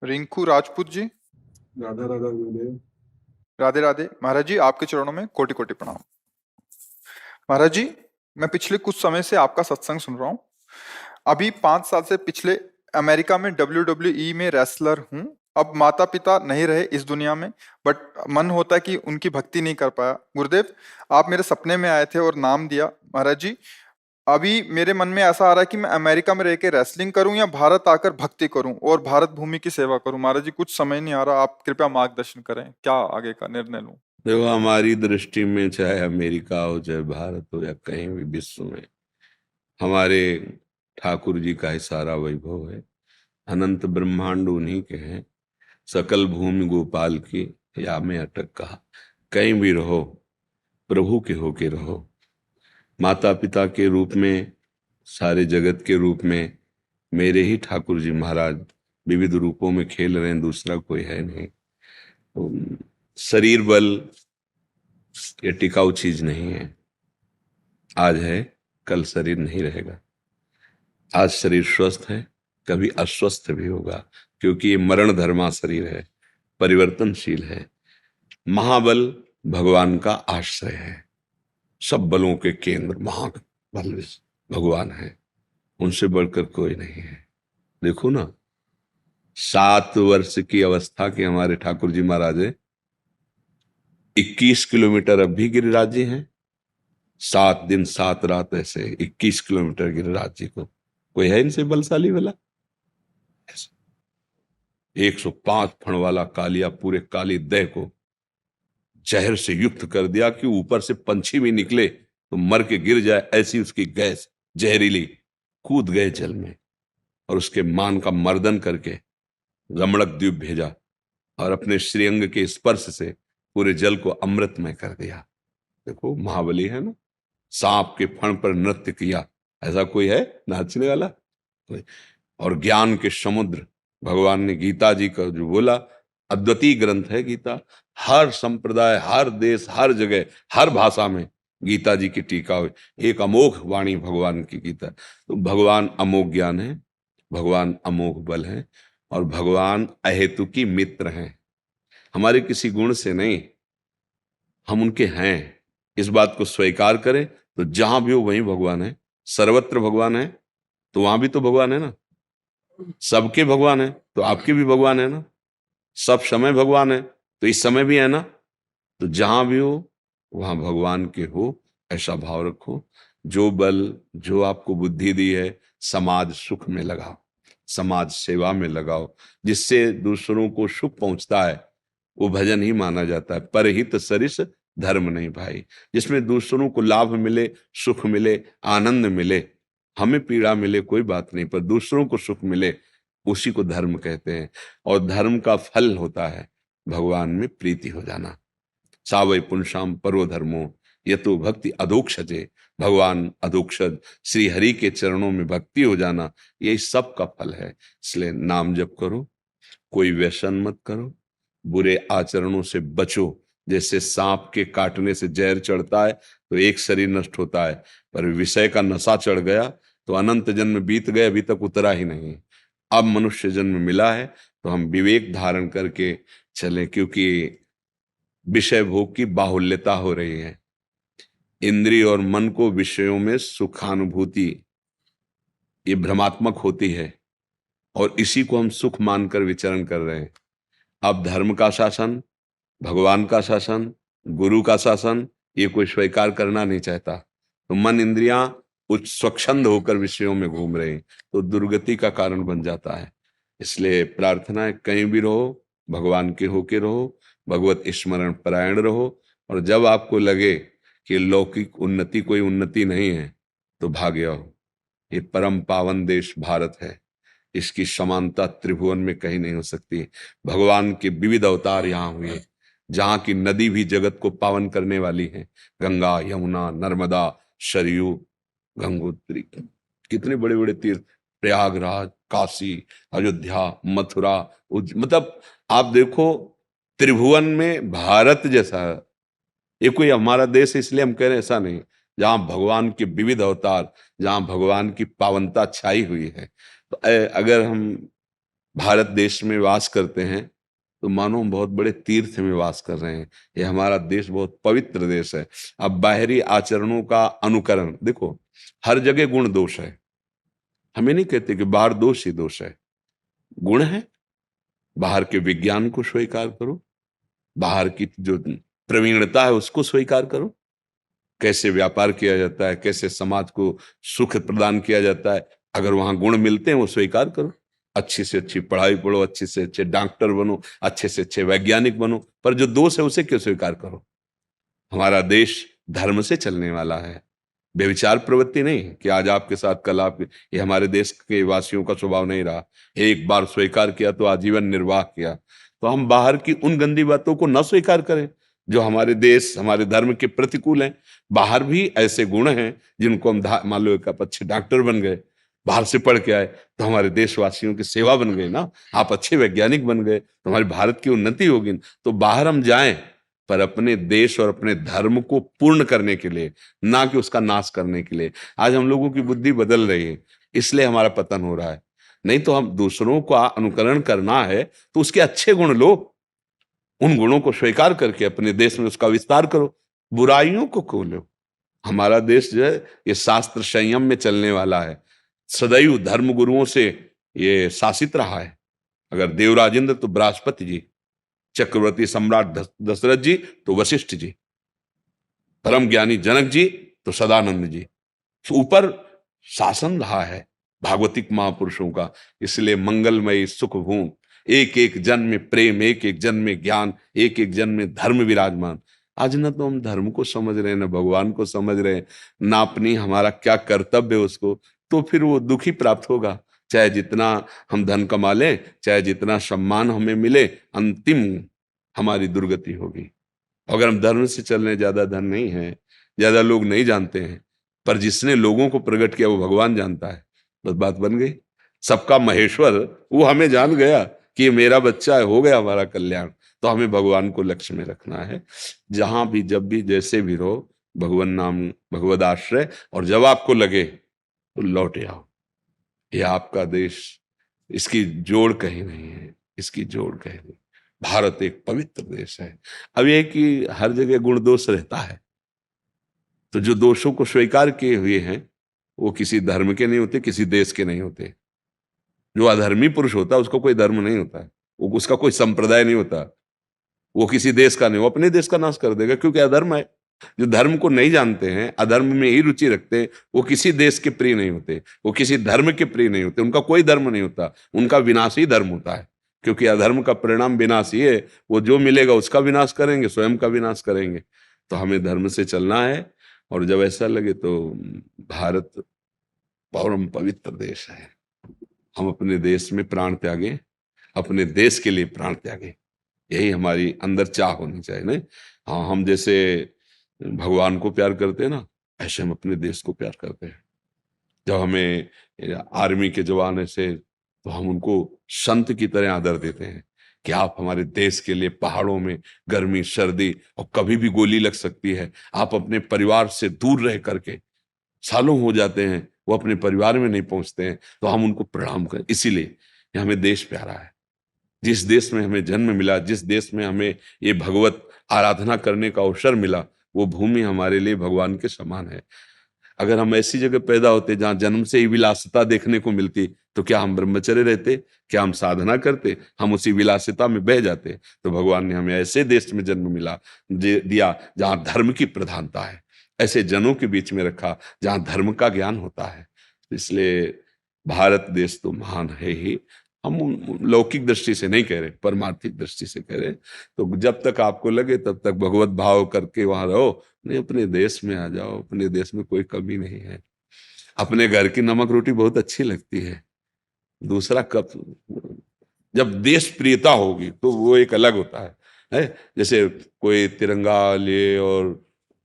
रिंकू राजपूत जी। राधा राधा गुरुदेव। राधे राधे महाराज जी, आपके चरणों में कोटि कोटि प्रणाम। महाराज जी, मैं पिछले कुछ समय से आपका सत्संग सुन रहा हूँ। अभी 5 साल से पिछले अमेरिका में WWE में रेसलर हूँ। अब माता पिता नहीं रहे इस दुनिया में, बट मन होता है कि उनकी भक्ति नहीं कर पाया। गुरुदेव, आप मेरे सपने में आए थे और नाम दिया। महाराज जी, अभी मेरे मन में ऐसा आ रहा है कि मैं अमेरिका में रह के रेसलिंग करूं या भारत आकर भक्ति करूं और भारत भूमि की सेवा करूं। महाराज जी, कुछ समझ नहीं आ रहा, आप कृपया मार्गदर्शन करें, क्या आगे का निर्णय लूं। देखो, हमारी दृष्टि में चाहे अमेरिका हो, चाहे भारत हो, या कहीं भी विश्व में, हमारे ठाकुर जी का ही सारा वैभव है। अनंत ब्रह्मांड उन्हीं के हैं। सकल भूमि गोपाल की, या में अटक कहा। कहीं भी रहो, प्रभु के होके रहो। माता पिता के रूप में, सारे जगत के रूप में मेरे ही ठाकुर जी महाराज विविध रूपों में खेल रहे हैं, दूसरा कोई है नहीं। तो शरीर बल ये टिकाऊ चीज नहीं है। आज है, कल शरीर नहीं रहेगा। आज शरीर स्वस्थ है, कभी अस्वस्थ भी होगा, क्योंकि ये मरण धर्मा शरीर है, परिवर्तनशील है। महाबल भगवान का आश्रय है। सब बलों के केंद्र महाबल भगवान है, उनसे बढ़कर कोई नहीं है। देखो ना, 7 वर्ष की अवस्था के हमारे ठाकुर जी महाराज 21 किलोमीटर अब भी गिरिराज हैं। 7 दिन 7 रात ऐसे 21 किलोमीटर गिरिराज जी को कोई है इनसे बलशाली वाला? 105 फण वाला कालिया पूरे काली देह को जहर से युक्त कर दिया कि ऊपर से पंछी भी निकले तो मर के गिर जाए, ऐसी उसकी गैस जहरीली। कूद गए जल में और उसके मान का मर्दन करके रमणक द्वीप भेजा और अपने श्रीअंग के स्पर्श से पूरे जल को अमृतमय कर दिया। देखो, महाबली है ना। सांप के फण पर नृत्य किया, ऐसा कोई है नाचने वाला? कोई। और ज्ञान के समुद्र भगवान ने गीता जी का जो बोला, अद्वितीय ग्रंथ है गीता। हर संप्रदाय, हर देश, हर जगह, हर भाषा में गीता जी की टीका हुई। एक अमोघ वाणी भगवान की गीता। तो भगवान अमोघ ज्ञान है, भगवान अमोघ बल है, और भगवान अहेतुकी मित्र हैं। हमारे किसी गुण से नहीं, हम उनके हैं। इस बात को स्वीकार करें तो जहां भी हो वहीं भगवान है। सर्वत्र भगवान है तो वहां भी तो भगवान है ना। सबके भगवान है तो आपके भी भगवान है ना। सब समय भगवान है तो इस समय भी है ना। तो जहां भी हो वहां भगवान के हो, ऐसा भाव रखो। जो बल, जो आपको बुद्धि दी है, समाज सुख में लगाओ, समाज सेवा में लगाओ। जिससे दूसरों को सुख पहुंचता है वो भजन ही माना जाता है। परहित सरिस धर्म नहीं भाई। जिसमें दूसरों को लाभ मिले, सुख मिले, आनंद मिले, हमें पीड़ा मिले कोई बात नहीं, पर दूसरों को सुख मिले, उसी को धर्म कहते हैं। और धर्म का फल होता है भगवान में प्रीति हो जाना। सावै पुंसाम परो धर्मो ये तो भक्ति अधोक्षजे। भगवान अधोक्षज श्री हरि के चरणों में भक्ति हो जाना, यही सब का फल है। इसलिए नाम जप करो, कोई व्यसन मत करो, बुरे आचरणों से बचो। जैसे सांप के काटने से जहर चढ़ता है तो एक शरीर नष्ट होता है, पर विषय का नशा चढ़ गया तो अनंत जन्म बीत गए, अभी तक उतरा ही नहीं। अब मनुष्य जन्म मिला है तो हम विवेक धारण करके चलें, क्योंकि विषय भोग की बाहुल्यता हो रही है। इंद्रिय और मन को विषयों में सुखानुभूति ये भ्रमात्मक होती है, और इसी को हम सुख मानकर विचरण कर रहे हैं। अब धर्म का शासन, भगवान का शासन, गुरु का शासन, ये कोई स्वीकार करना नहीं चाहता। तो मन इंद्रियां उच्च स्वच्छंद होकर विषयों में घूम रहे हैं, तो दुर्गति का कारण बन जाता है। इसलिए प्रार्थना है, कहीं भी रहो भगवान के होके रहो, भगवत स्मरण परायण रहो। और जब आपको लगे कि लौकिक उन्नति कोई उन्नति नहीं है तो भाग जाओ। ये परम पावन देश भारत है, इसकी समानता त्रिभुवन में कहीं नहीं हो सकती। भगवान के विविध अवतार यहाँ हुए, जहाँ की नदी भी जगत को पावन करने वाली है। गंगा, यमुना, नर्मदा, सरयू, गंगोत्री, कितने बड़े बड़े तीर्थ, प्रयागराज, काशी, अयोध्या, मथुरा, मतलब आप देखो, त्रिभुवन में भारत जैसा ये कोई हमारा देश है, इसलिए हम कह रहे हैं ऐसा नहीं। जहां भगवान के विविध अवतार, जहां भगवान की पावनता छाई हुई है। तो अगर हम भारत देश में वास करते हैं तो मानो हम बहुत बड़े तीर्थ में वास कर रहे हैं। ये हमारा देश बहुत पवित्र देश है। अब बाहरी आचरणों का अनुकरण देखो, हर जगह गुण दोष है। हमें नहीं कहते कि बाहर दोष ही दोष है, गुण है। बाहर के विज्ञान को स्वीकार करो, बाहर की जो प्रवीणता है उसको स्वीकार करो। कैसे व्यापार किया जाता है, कैसे समाज को सुख प्रदान किया जाता है, अगर वहां गुण मिलते हैं वो स्वीकार करो। अच्छी से अच्छी पढ़ाई पढ़ो, अच्छे से अच्छे डॉक्टर बनो, अच्छे से अच्छे वैज्ञानिक बनो, पर जो दोष है उसे क्यों स्वीकार करो। हमारा देश धर्म से चलने वाला है, व्यभिचार प्रवृत्ति नहीं कि आज आपके साथ कल आप। ये हमारे देश के वासियों का स्वभाव नहीं रहा। एक बार स्वीकार किया तो आजीवन निर्वाह किया। तो हम बाहर की उन गंदी बातों को न स्वीकार करें जो हमारे देश हमारे धर्म के प्रतिकूल हैं। बाहर भी ऐसे गुण हैं जिनको हम मान लो एक आप अच्छे डॉक्टर बन गए, बाहर से पढ़ के आए तो हमारे देशवासियों की सेवा बन गई ना। आप अच्छे वैज्ञानिक बन गए तो हमारे भारत की उन्नति होगी। तो बाहर हम जाएं पर अपने देश और अपने धर्म को पूर्ण करने के लिए, ना कि उसका नाश करने के लिए। आज हम लोगों की बुद्धि बदल रही है, इसलिए हमारा पतन हो रहा है। नहीं तो हम दूसरों का अनुकरण करना है तो उसके अच्छे गुण लो, उन गुणों को स्वीकार करके अपने देश में उसका विस्तार करो, बुराइयों को खोलो। हमारा देश जो है ये शास्त्र संयम में चलने वाला है, सदैव धर्म गुरुओं से ये शासित रहा है। अगर देवराजेंद्र तो बृहस्पति जी, चक्रवर्ती सम्राट दशरथ जी तो वशिष्ठ जी, परम ज्ञानी जनक जी तो सदानंद जी। तो ऊपर शासन रहा है भागवतिक महापुरुषों का। इसलिए मंगलमयी सुख भूमि, एक एक जन में प्रेम, एक एक जन में ज्ञान, एक एक जन में धर्म विराजमान। आज ना तो हम धर्म को समझ रहे हैं, ना भगवान को समझ रहे हैं, ना अपनी हमारा क्या कर्तव्य है उसको। तो फिर वो दुखी प्राप्त होगा। चाहे जितना हम धन कमा लें, चाहे जितना सम्मान हमें मिले, अंतिम हमारी दुर्गति होगी। अगर हम धर्म से चल रहे, ज्यादा धन नहीं है, ज्यादा लोग नहीं जानते हैं, पर जिसने लोगों को प्रकट किया वो भगवान जानता है, बस बात बन गई। सबका महेश्वर वो हमें जान गया कि ये मेरा बच्चा है, हो गया हमारा कल्याण। तो हमें भगवान को लक्ष्य में रखना है। जहां भी जब भी जैसे भी रहो, भगवान नाम भगवद आश्रय, और जब आपको लगे तो लौट आओ। ये आपका देश, इसकी जोड़ कहीं नहीं है, इसकी जोड़ कहीं नहीं। भारत एक पवित्र देश है। अब यह कि हर जगह गुण दोष रहता है, तो जो दोषों को स्वीकार किए हुए हैं वो किसी धर्म के नहीं होते, किसी देश के नहीं होते। जो अधर्मी पुरुष होता है उसको कोई धर्म नहीं होता है, वो उसका कोई संप्रदाय नहीं होता, वो किसी देश का नहीं, वो अपने देश का नाश कर देगा, क्योंकि अधर्म है। जो धर्म को नहीं जानते हैं, अधर्म में ही रुचि रखते हैं, वो किसी देश के प्रिय नहीं होते, वो किसी धर्म के प्रिय नहीं होते, उनका कोई धर्म नहीं होता, उनका विनाश ही धर्म होता है। क्योंकि अधर्म का परिणाम विनाश ही है। वो जो मिलेगा उसका विनाश करेंगे, स्वयं का विनाश करेंगे। तो हमें धर्म से चलना है। और जब ऐसा लगे तो भारत परम पवित्र देश है, हम अपने देश में प्राण त्यागें, अपने देश के लिए प्राण त्यागें। यही हमारी अंदर चाह होनी चाहिए ना। हाँ, हम जैसे भगवान को प्यार करते हैं ना, ऐसे हम अपने देश को प्यार करते हैं। जब हमें आर्मी के जवान ऐसे, तो हम उनको संत की तरह आदर देते हैं कि आप हमारे देश के लिए पहाड़ों में गर्मी सर्दी और कभी भी गोली लग सकती है, आप अपने परिवार से दूर रह करके, सालों हो जाते हैं वो अपने परिवार में नहीं पहुंचते हैं, तो हम उनको प्रणाम करें। इसीलिए कि हमें देश प्यारा है। जिस देश में हमें जन्म मिला, जिस देश में हमें ये भगवत आराधना करने का अवसर मिला, वो भूमि हमारे लिए भगवान के समान है। अगर हम ऐसी जगह पैदा होते जहां जन्म से ही विलासिता देखने को मिलती, तो क्या हम ब्रह्मचर्य रहते, क्या हम साधना करते? हम उसी विलासिता में बह जाते। तो भगवान ने हमें ऐसे देश में जन्म मिला दिया जहां धर्म की प्रधानता है, ऐसे जनों के बीच में रखा जहां धर्म का ज्ञान होता है। इसलिए भारत देश तो महान है ही। हम लौकिक दृष्टि से नहीं कह रहे, परमार्थिक दृष्टि से कह रहे। तो जब तक आपको लगे तब तक भगवत भाव करके वहां रहो। नहीं, अपने देश में आ जाओ, अपने देश में कोई कमी नहीं है। अपने घर की नमक रोटी बहुत अच्छी लगती है, दूसरा कब, जब देश प्रियता होगी तो वो एक अलग होता है। जैसे कोई तिरंगा ले और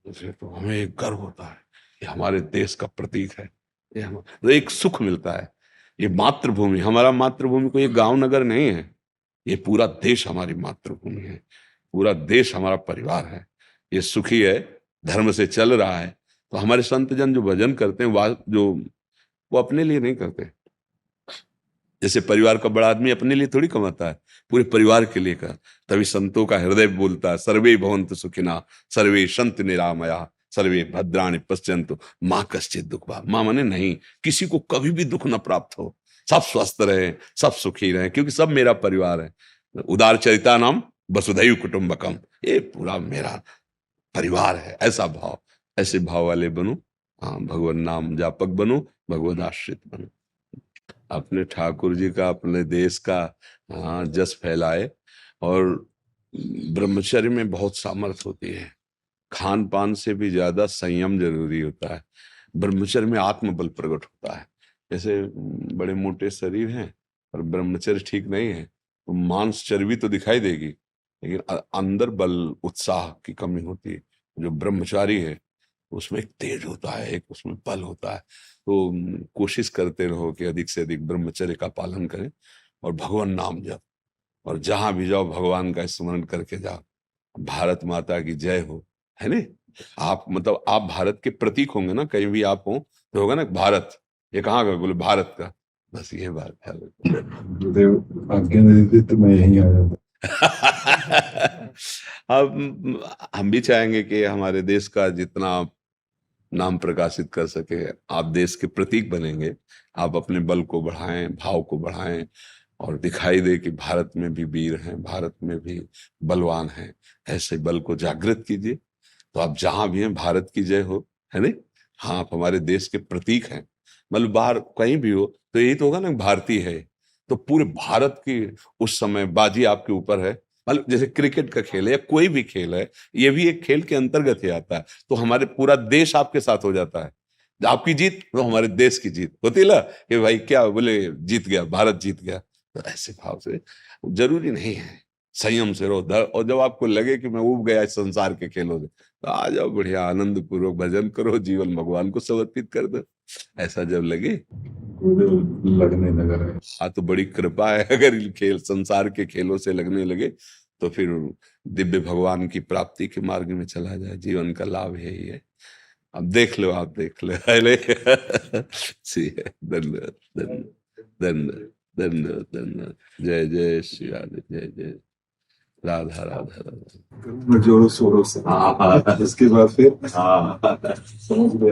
तो हमें एक गर्व होता है, ये हमारे देश का प्रतीक है, ये हम तो एक सुख मिलता है। ये मातृभूमि, हमारा मातृभूमि कोई गांव नगर नहीं है, ये पूरा देश हमारी मातृभूमि है, पूरा देश हमारा परिवार है। ये सुखी है, धर्म से चल रहा है। तो हमारे संत जन जो भजन करते हैं, जो वो अपने लिए नहीं करते, जैसे परिवार का बड़ा आदमी अपने लिए थोड़ी कमाता है, पूरे परिवार के लिए का। तभी संतों का हृदय बोलता है, सर्वे भवन्तु सुखिनः, सर्वे सन्तु निरामयाः, सर्वे भद्राणि पश्यन्तु माँ कश्चित् दुःख भाग्। माँ माने नहीं, किसी को कभी भी दुख न प्राप्त हो, सब स्वस्थ रहे, सब सुखी रहे, क्योंकि सब मेरा परिवार है। उदार चरिता नाम वसुधैव कुटुम्बकम, ये पूरा मेरा परिवार है। ऐसा भाव, ऐसे भाव वाले बनो। हाँ, भगवान नाम जापक बनो, भगवद आश्रित बनो। अपने ठाकुर जी का, अपने देश का हाँ जस फैलाए। और ब्रह्मचर्य में बहुत सामर्थ्य होती है। खान पान से भी ज्यादा संयम जरूरी होता है। ब्रह्मचर्य में आत्मबल प्रकट होता है। जैसे बड़े मोटे शरीर हैं और ब्रह्मचर्य ठीक नहीं है तो मांस चर्बी तो दिखाई देगी, लेकिन अंदर बल उत्साह की कमी होती है। जो ब्रह्मचारी है उसमें एक तेज होता है, एक उसमें बल होता है। तो कोशिश करते रहो कि अधिक से अधिक ब्रह्मचर्य का पालन करें और भगवान नाम जप, और जहां भी जाओ भगवान का स्मरण करके जाओ। भारत माता की जय हो, है ने। आप मतलब आप भारत के प्रतीक होंगे ना, कहीं भी आप हो तो होगा ना भारत, ये कहाँ का, बोले भारत का, बस ये बात है। गुरुदेव आज्ञा दे दी तो मैं यहीं आ जाता। अब हम भी चाहेंगे कि हमारे देश का जितना नाम प्रकाशित कर सके, आप देश के प्रतीक बनेंगे। आप अपने बल को बढ़ाएं, भाव को बढ़ाएं, और दिखाई दे कि भारत में भी वीर हैं, भारत में भी बलवान हैं। ऐसे बल को जागृत कीजिए, तो आप जहां भी हैं भारत की जय हो, है नहीं। हाँ, आप हमारे देश के प्रतीक हैं। मतलब बाहर कहीं भी हो तो यही तो होगा ना, भारतीय है तो पूरे भारत की उस समय बाजी आपके ऊपर है। मतलब जैसे क्रिकेट का खेल है या कोई भी खेल है, ये भी एक खेल के अंतर्गत ही आता है। तो हमारे पूरा देश आपके साथ हो जाता है। आपकी जीत तो हमारे देश की जीत होती है ना, कि भाई क्या बोले, जीत गया, भारत जीत गया। तो ऐसे भाव से जरूरी नहीं है, संयम से रहो। और जब आपको लगे कि मैं उब गया इस संसार के खेलों से, तो आ जाओ, बढ़िया आनंद पूर्वक भजन करो, जीवन भगवान को समर्पित कर दो। ऐसा जब लगे, गुरुदेव लगने लगा है। हाँ तो बड़ी कृपा है। अगर इन खेल संसार के खेलों से लगने लगे तो फिर दिव्य भगवान की प्राप्ति के मार्ग में चला जाए। जीवन का लाभ यही है। अब देख लो, आप देख लो। अरे सी है। धन्यवाद, धन्यवाद, धन्यवाद, धन्यवाद, धन्यवाद। जय जय श्री राधे, जय जय राधा राधा राधा। मैं जोरों शोरों से, हाँ, इसके बाद फिर हाँ। समझ गया।